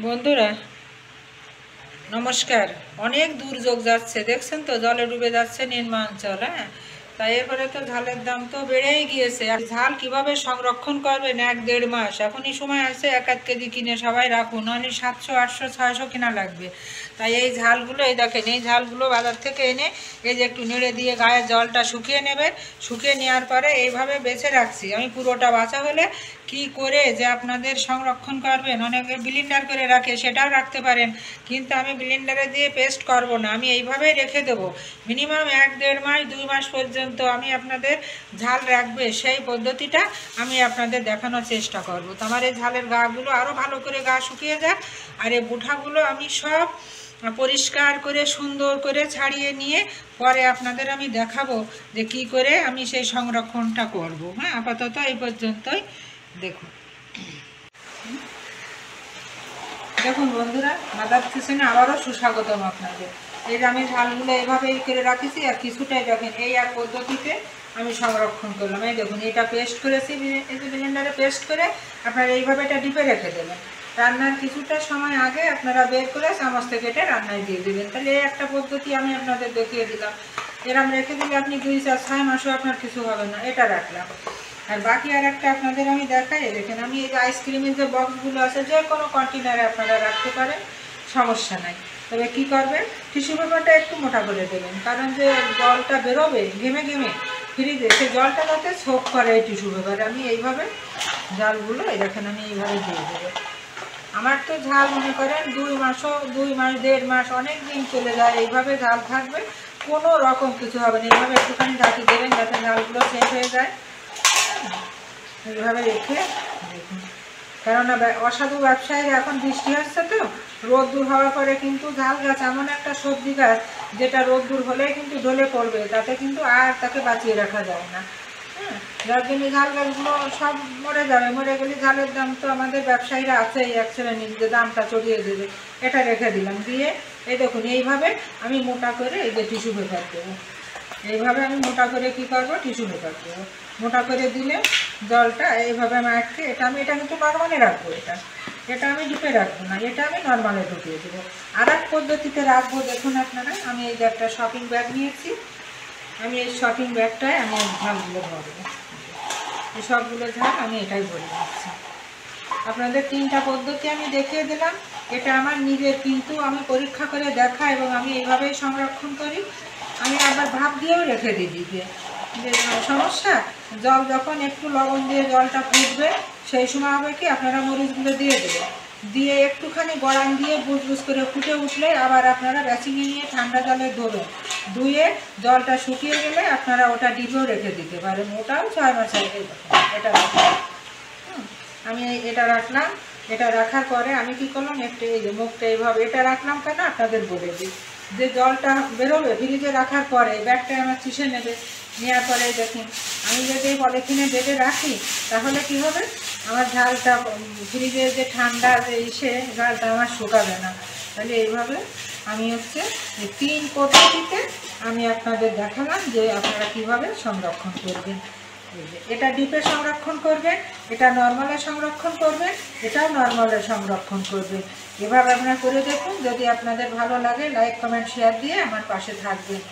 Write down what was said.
বন্ধুরা নমস্কার। অনেক দুর্যোগ যাচ্ছে, দেখছেন তো, জলে ডুবে যাচ্ছে নিম্নাঞ্চল। হ্যাঁ, তাই এরপরে তো ঝালের দাম তো বেড়েই গিয়েছে। আর ঝাল কিভাবে সংরক্ষণ করবেন 1-1.5 মাস? এখনই সময় আছে 1-1 কেজি কিনে সবাই রাখুন, নাহলে 700, 800, 600 কিনা লাগবে। তাই এই ঝালগুলো, এই দেখেন, এই ঝালগুলো বাজার থেকে এনে এই যে একটু নেড়ে দিয়ে গায়ের জলটা শুকিয়ে নেবেন। শুকিয়ে নেওয়ার পরে এইভাবে বেছে রাখছি আমি। পুরোটা বাছা হলে কি করে যে আপনাদের সংরক্ষণ করবেন, অনেকে ব্লেন্ডার করে রাখে, সেটাও রাখতে পারেন, কিন্তু আমি ব্লেন্ডারে দিয়ে পেস্ট করব না, আমি এইভাবেই রেখে দেব। মিনিমাম 1-1.5 মাস, 2 মাস পর্যন্ত আমি আপনাদের ঝাল রাখবে সেই পদ্ধতিটা আমি আপনাদের দেখানোর চেষ্টা করব। তো আমার এই ঝালের গাগুলো আরও ভালো করে গা শুকিয়ে যাক, আর এই বুঠাগুলো আমি সব পরিষ্কার করে সুন্দর করে ছাড়িয়ে নিয়ে পরে আপনাদের আমি দেখাবো যে কি করে আমি সেই সংরক্ষণটা করব। হ্যাঁ, আপাতত এই পর্যন্তই। দেখুন দেখুন বন্ধুরা, মাদার কিচেনে আবারও সুস্বাগতম আপনাদের। এই যে আমি ঝালগুলো এইভাবে করে রাখেছি, আর কিছুটাই দেখেন এই এক পদ্ধতিতে আমি সংরক্ষণ করলাম। এই দেখুন, এটা পেস্ট করেছি, এই যে ব্লেন্ডারে পেস্ট করে আপনারা এইভাবে এটা ডিপে রেখে দেবেন। রান্নার কিছুটা সময় আগে আপনারা বের করে চামচতে কেটে রান্নায় দিয়ে দেবেন। তাহলে এই একটা পদ্ধতি আমি আপনাদের দেখিয়ে দিলাম। এরম রেখে দিলে আপনি 2-4-6 মাসও আপনার কিছু হবে না। এটা রাখলাম। আর বাকি আর একটা আপনাদের আমি দেখাই। দেখেন, আমি এই যে আইসক্রিমের যে বক্সগুলো আছে, যে কোনো কন্টেনারে আপনারা রাখতে পারেন, সমস্যা নাই। তবে কি করবেন, টিস্যু পেপারটা একটু মোটা করে দেবেন, কারণ যে জলটা বেরোবে ঘেমে ঘেমে ফ্রিজে, সে জলটা যাতে সোক করে এই টিস্যু পেপারে। আমি এইভাবে জালগুলো, এই দেখেন, আমি এইভাবে দিয়ে দেবো। আমার তো ঝাল মনে করেন 2 মাসও, 2 মাস, 1.5 মাস, অনেক দিন চলে যায়। এইভাবে ঝাল থাকবে, কোনো রকম কিছু হবে না। এইভাবে একটুখানি ঢাকি দেবেন যাতে ঝালগুলো শেষ হয়ে যায়। এইভাবে রেখে দেখুন, কেননা অসাধু ব্যবসায়ীরা, এখন বৃষ্টি হচ্ছে তো, রোদ্দুর হওয়ার পরে কিন্তু ঝাল গাছ এমন একটা সবজি গাছ যেটা রোদ্দুর হলেই কিন্তু ঢলে পড়বে, তাতে কিন্তু আর তাকে বাঁচিয়ে রাখা যায় না। হ্যাঁ, যার জন্য ঝাল গাছগুলো সব মরে যাবে। মরে গেলে ঝালের দাম তো আমাদের ব্যবসায়ীরা আছেই এক শ্রেণীর, যে দামটা চড়িয়ে দেবে। এটা রেখে দিলাম, দিয়ে এই দেখুন এইভাবে আমি মোটা করে এই যে টিস্যু পেপার দেবো। এইভাবে আমি মোটা করে কি করব, টিস্যু পেপার দেবো। মোটা করে দিলে জলটা এইভাবে আমি আটকে, এটা কিন্তু নর্মালে রাখবো। এটা আমি ডিপে রাখবো না, এটা আমি নর্মালে ঢুকিয়ে দেবো। আর এক পদ্ধতিতে রাখবো, দেখুন আপনারা, আমি এই যে একটা শপিং ব্যাগ নিয়েছি, আমি এই শপিং ব্যাগটায় আমি ঝালগুলো ভরবো। এই সবগুলো ঝাল আমি এটাই ভরে দিচ্ছি। আপনাদের 3টা পদ্ধতি আমি দেখিয়ে দিলাম। এটা আমার নিজের, কিন্তু আমি পরীক্ষা করে দেখা, এবং আমি এইভাবেই সংরক্ষণ করি। আমি আবার ভাপ দিয়েও রেখে দিই যে সমস্যা, জল যখন একটু লবণ দিয়ে জলটা ফুটবে, সেই সময় হবে কি, আপনারা মরিচগুলো দিয়ে দেবেন, দিয়ে একটুখানি গরম দিয়ে বুঝ করে ফুটে উঠলে আবার আপনারা বেচিংয়ে নিয়ে ঠান্ডা জলে ধোবেন। ধুয়ে জলটা শুকিয়ে গেলে আপনারা ওটা ডিপেও রেখে দিতে পারেন। ওটাও 6 মাসের। এটা আমি এটা রাখলাম। এটা রাখার পরে আমি কি করলাম, একটু এই যে মুখটা এইভাবে এটা রাখলাম, কেন আপনাদের বলে দিই, যে জলটা বেরোবে ফ্রিজে রাখার পরে ব্যাগটা আমার চুষে নেবে। নেওয়ার পরে দেখুন, আমি যদি পলিথিনে বেঁধে রাখি, তাহলে কি হবে, আমার ঝালটা ফ্রিজে যে ঠান্ডা এসে ঝালটা আমার শুকাবে না। তাহলে এইভাবে আমি হচ্ছে এই 3 পদ্ধতিতে আমি আপনাদের দেখালাম যে আপনারা কিভাবে সংরক্ষণ করবেন। এটা ডিপে সংরক্ষণ করবেন, এটা নর্মালে সংরক্ষণ করবেন, এটাও নর্মালে সংরক্ষণ করবেন। এভাবে আপনারা করে দেখুন। যদি আপনাদের ভালো লাগে, লাইক, কমেন্ট, শেয়ার দিয়ে আমার পাশে থাকবেন।